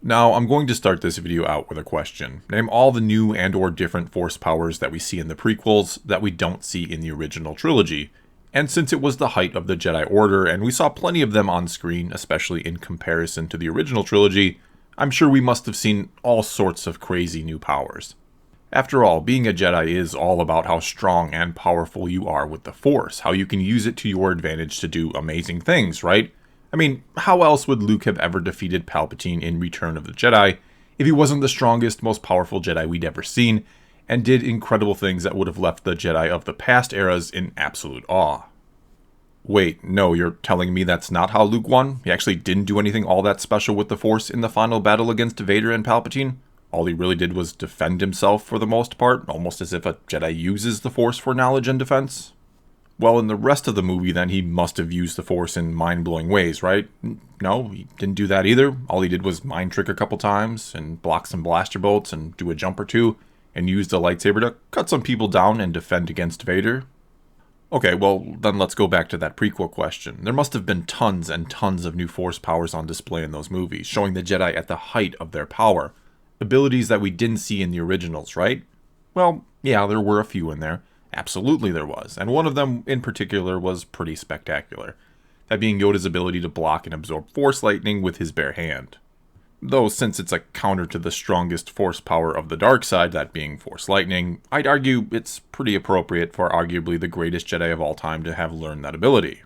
Now, I'm going to start this video out with a question. Name all the new and/or different force powers that we see in the prequels that we don't see in the original trilogy. And since it was the height of the Jedi Order and we saw plenty of them on screen, especially in comparison to the original trilogy, I'm sure we must have seen all sorts of crazy new powers. After all, being a Jedi is all about how strong and powerful you are with the Force, how you can use it to your advantage to do amazing things, right? I mean, how else would Luke have ever defeated Palpatine in Return of the Jedi if he wasn't the strongest, most powerful Jedi we'd ever seen, and did incredible things that would have left the Jedi of the past eras in absolute awe? Wait, no, you're telling me that's not how Luke won? He actually didn't do anything all that special with the Force in the final battle against Vader and Palpatine? All he really did was defend himself for the most part, almost as if a Jedi uses the Force for knowledge and defense? Well, in the rest of the movie, then, he must have used the Force in mind-blowing ways, right? No, he didn't do that either. All he did was mind trick a couple times, and block some blaster bolts, and do a jump or two, and use the lightsaber to cut some people down and defend against Vader. Okay, well, then let's go back to that prequel question. There must have been tons and tons of new Force powers on display in those movies, showing the Jedi at the height of their power. Abilities that we didn't see in the originals, right? Well, yeah, there were a few in there. Absolutely there was, and one of them in particular was pretty spectacular. That being Yoda's ability to block and absorb Force lightning with his bare hand. Though since it's a counter to the strongest Force power of the dark side, that being Force lightning, I'd argue it's pretty appropriate for arguably the greatest Jedi of all time to have learned that ability.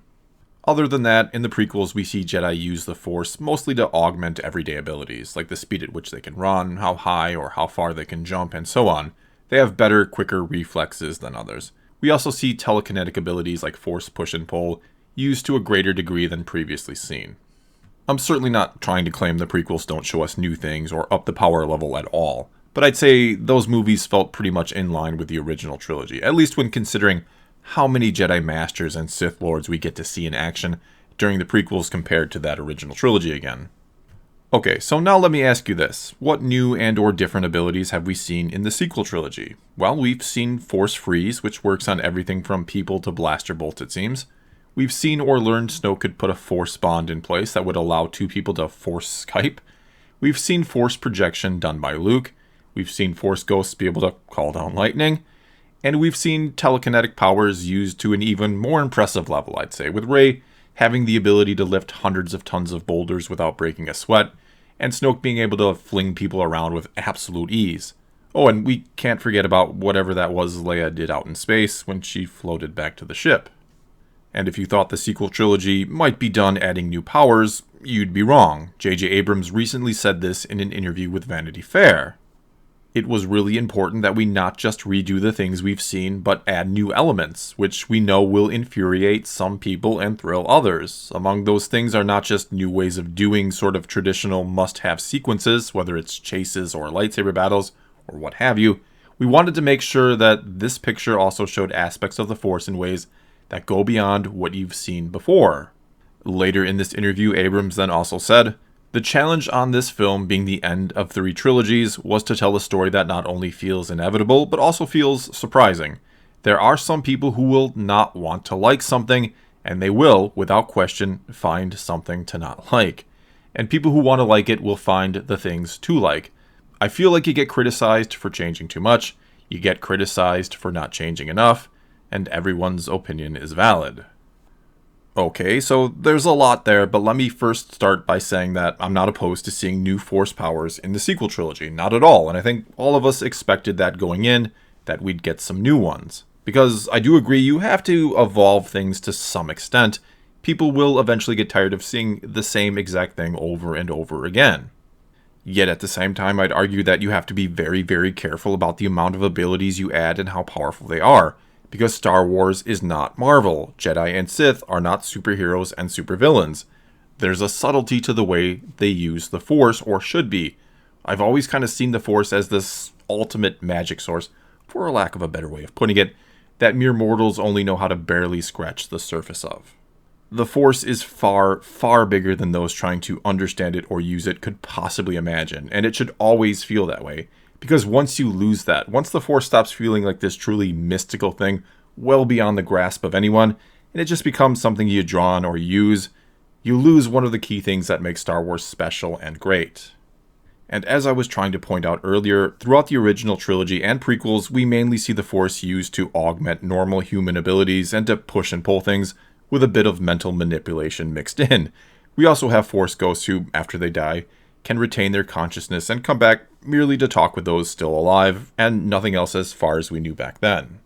Other than that, in the prequels we see Jedi use the Force mostly to augment everyday abilities, like the speed at which they can run, how high or how far they can jump, and so on. They have better, quicker reflexes than others. We also see telekinetic abilities like Force push and pull used to a greater degree than previously seen. I'm certainly not trying to claim the prequels don't show us new things or up the power level at all, but I'd say those movies felt pretty much in line with the original trilogy, at least when considering how many Jedi Masters and Sith Lords we get to see in action during the prequels compared to that original trilogy again. Okay, so now let me ask you this. What new and/or different abilities have we seen in the sequel trilogy? Well, we've seen Force Freeze, which works on everything from people to blaster bolts, it seems. We've seen or learned Snoke could put a Force bond in place that would allow two people to Force Skype. We've seen Force projection done by Luke. We've seen Force Ghosts be able to call down lightning. And we've seen telekinetic powers used to an even more impressive level, I'd say, with Rey having the ability to lift hundreds of tons of boulders without breaking a sweat, and Snoke being able to fling people around with absolute ease. Oh, and we can't forget about whatever that was Leia did out in space when she floated back to the ship. And if you thought the sequel trilogy might be done adding new powers, you'd be wrong. JJ Abrams recently said this in an interview with Vanity Fair. It was really important that we not just redo the things we've seen, but add new elements, which we know will infuriate some people and thrill others. Among those things are not just new ways of doing sort of traditional must-have sequences, whether it's chases or lightsaber battles, or what have you. We wanted to make sure that this picture also showed aspects of the Force in ways that go beyond what you've seen before. Later in this interview, Abrams then also said, "The challenge on this film being the end of 3 trilogies was to tell a story that not only feels inevitable, but also feels surprising. There are some people who will not want to like something, and they will, without question, find something to not like. And people who want to like it will find the things to like. I feel like you get criticized for changing too much, you get criticized for not changing enough, and everyone's opinion is valid." Okay, so there's a lot there, but let me first start by saying that I'm not opposed to seeing new Force powers in the sequel trilogy. Not at all, and I think all of us expected that going in, that we'd get some new ones. Because I do agree you have to evolve things to some extent. People will eventually get tired of seeing the same exact thing over and over again. Yet at the same time, I'd argue that you have to be very, very careful about the amount of abilities you add and how powerful they are. Because Star Wars is not Marvel. Jedi and Sith are not superheroes and supervillains. There's a subtlety to the way they use the Force, or should be. I've always kind of seen the Force as this ultimate magic source, for a lack of a better way of putting it, that mere mortals only know how to barely scratch the surface of. The Force is far, far bigger than those trying to understand it or use it could possibly imagine, and it should always feel that way. Because once you lose that, once the Force stops feeling like this truly mystical thing well beyond the grasp of anyone, and it just becomes something you draw on or use, you lose one of the key things that make Star Wars special and great. And as I was trying to point out earlier, throughout the original trilogy and prequels, we mainly see the Force used to augment normal human abilities and to push and pull things, with a bit of mental manipulation mixed in. We also have Force ghosts who, after they die, can retain their consciousness and come back merely to talk with those still alive, and nothing else as far as we knew back then.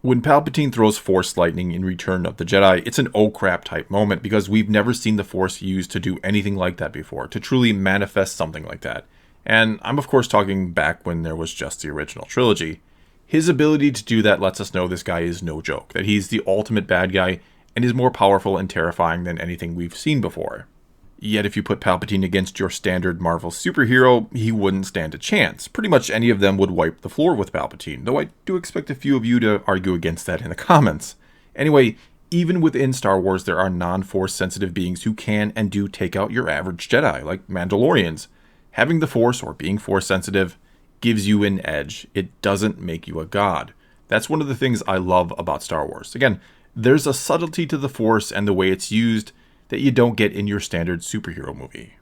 When Palpatine throws Force lightning in Return of the Jedi, it's an oh crap type moment because we've never seen the Force used to do anything like that before, to truly manifest something like that. And I'm of course talking back when there was just the original trilogy. His ability to do that lets us know this guy is no joke, that he's the ultimate bad guy and is more powerful and terrifying than anything we've seen before. Yet if you put Palpatine against your standard Marvel superhero, he wouldn't stand a chance. Pretty much any of them would wipe the floor with Palpatine, though I do expect a few of you to argue against that in the comments. Anyway, even within Star Wars there are non-Force sensitive beings who can and do take out your average Jedi, like Mandalorians. Having the Force, or being Force sensitive, gives you an edge. It doesn't make you a god. That's one of the things I love about Star Wars. Again, there's a subtlety to the Force and the way it's used that you don't get in your standard superhero movie.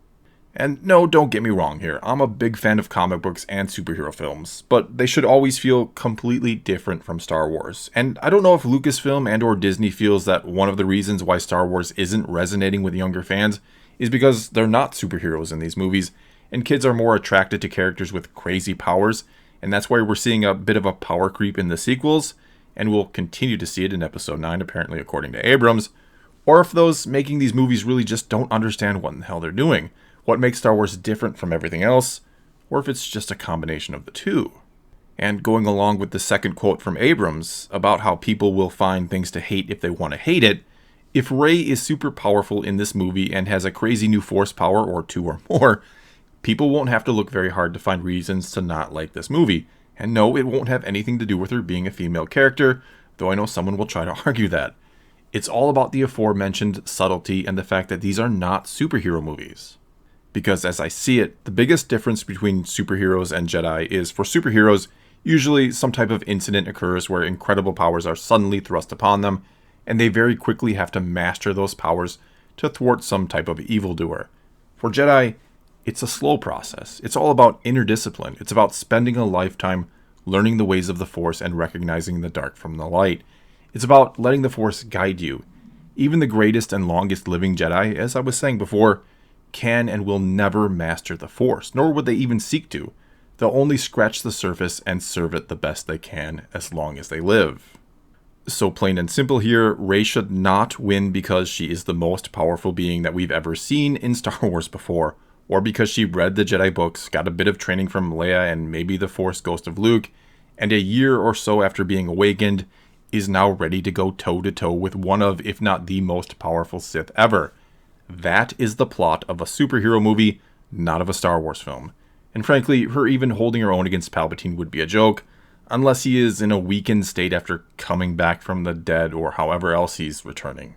And no, don't get me wrong here. I'm a big fan of comic books and superhero films, but they should always feel completely different from Star Wars. And I don't know if Lucasfilm and or Disney feels that one of the reasons why Star Wars isn't resonating with younger fans is because they're not superheroes in these movies, and kids are more attracted to characters with crazy powers, and that's why we're seeing a bit of a power creep in the sequels, and we'll continue to see it in Episode 9, apparently according to Abrams, or if those making these movies really just don't understand what in the hell they're doing, what makes Star Wars different from everything else, or if it's just a combination of the two. And going along with the second quote from Abrams about how people will find things to hate if they want to hate it, if Rey is super powerful in this movie and has a crazy new Force power or two or more, people won't have to look very hard to find reasons to not like this movie. And no, it won't have anything to do with her being a female character, though I know someone will try to argue that. It's all about the aforementioned subtlety and the fact that these are not superhero movies. Because as I see it, the biggest difference between superheroes and Jedi is for superheroes, usually some type of incident occurs where incredible powers are suddenly thrust upon them, and they very quickly have to master those powers to thwart some type of evildoer. For Jedi, it's a slow process. It's all about inner discipline. It's about spending a lifetime learning the ways of the Force and recognizing the dark from the light. It's about letting the Force guide you. Even the greatest and longest living Jedi, as I was saying before, can and will never master the Force, nor would they even seek to. They'll only scratch the surface and serve it the best they can as long as they live. So plain and simple here, Rey should not win because she is the most powerful being that we've ever seen in Star Wars before, or because she read the Jedi books, got a bit of training from Leia and maybe the Force ghost of Luke, and a year or so after being awakened, is now ready to go toe-to-toe with one of, if not the most powerful Sith ever. That is the plot of a superhero movie, not of a Star Wars film. And frankly, her even holding her own against Palpatine would be a joke, unless he is in a weakened state after coming back from the dead or however else he's returning.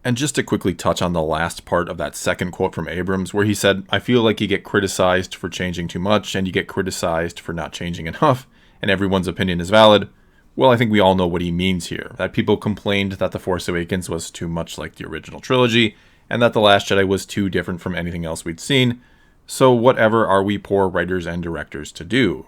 And just to quickly touch on the last part of that second quote from Abrams, where he said, I feel like you get criticized for changing too much, and you get criticized for not changing enough, and everyone's opinion is valid. Well, I think we all know what he means here, that people complained that The Force Awakens was too much like the original trilogy, and that The Last Jedi was too different from anything else we'd seen, so whatever are we poor writers and directors to do?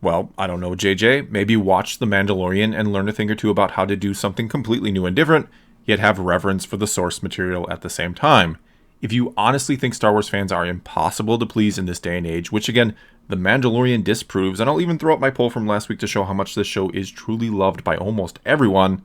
Well, I don't know, JJ, maybe watch The Mandalorian and learn a thing or two about how to do something completely new and different, yet have reverence for the source material at the same time. If you honestly think Star Wars fans are impossible to please in this day and age, which again, The Mandalorian disproves, and I'll even throw up my poll from last week to show how much this show is truly loved by almost everyone,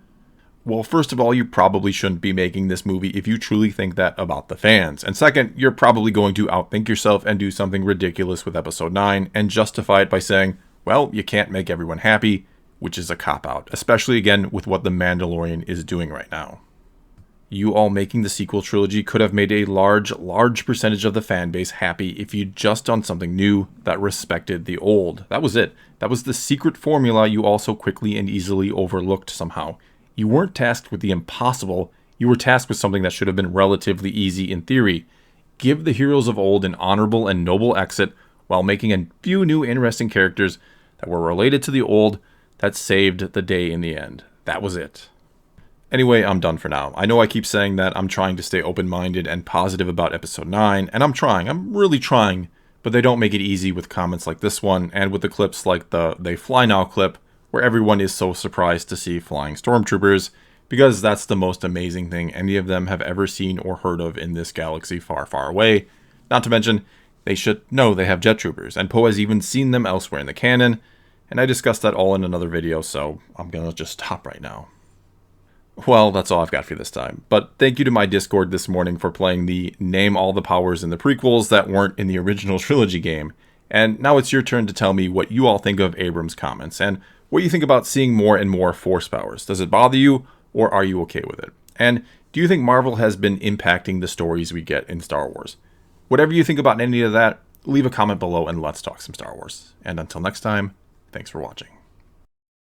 well, first of all, you probably shouldn't be making this movie if you truly think that about the fans. And second, you're probably going to outthink yourself and do something ridiculous with Episode 9 and justify it by saying, well, you can't make everyone happy, which is a cop-out, especially again with what The Mandalorian is doing right now. You all making the sequel trilogy could have made a large percentage of the fan base happy if you'd just done something new that respected the old. That was it. That was the secret formula you also quickly and easily overlooked somehow. You weren't tasked with the impossible, you were tasked with something that should have been relatively easy in theory. Give the heroes of old an honorable and noble exit while making a few new interesting characters that were related to the old that saved the day in the end. That was it. Anyway, I'm done for now. I know I keep saying that I'm trying to stay open-minded and positive about Episode 9, and I'm really trying, But they don't make it easy with comments like this one, and with the clips like the "They Fly Now" clip, where everyone is so surprised to see flying stormtroopers, because that's the most amazing thing any of them have ever seen or heard of in this galaxy far, far away. Not to mention, they should know they have jet troopers, and Poe has even seen them elsewhere in the canon, and I discussed that all in another video, so I'm gonna just stop right now. Well, that's all I've got for you this time, but thank you to my Discord this morning for playing the Name All the Powers in the prequels that weren't in the original trilogy game, and now it's your turn to tell me what you all think of Abrams' comments, and what you think about seeing more and more Force powers. Does it bother you, or are you okay with it? And do you think Marvel has been impacting the stories we get in Star Wars? Whatever you think about any of that, leave a comment below and let's talk some Star Wars. And until next time, thanks for watching.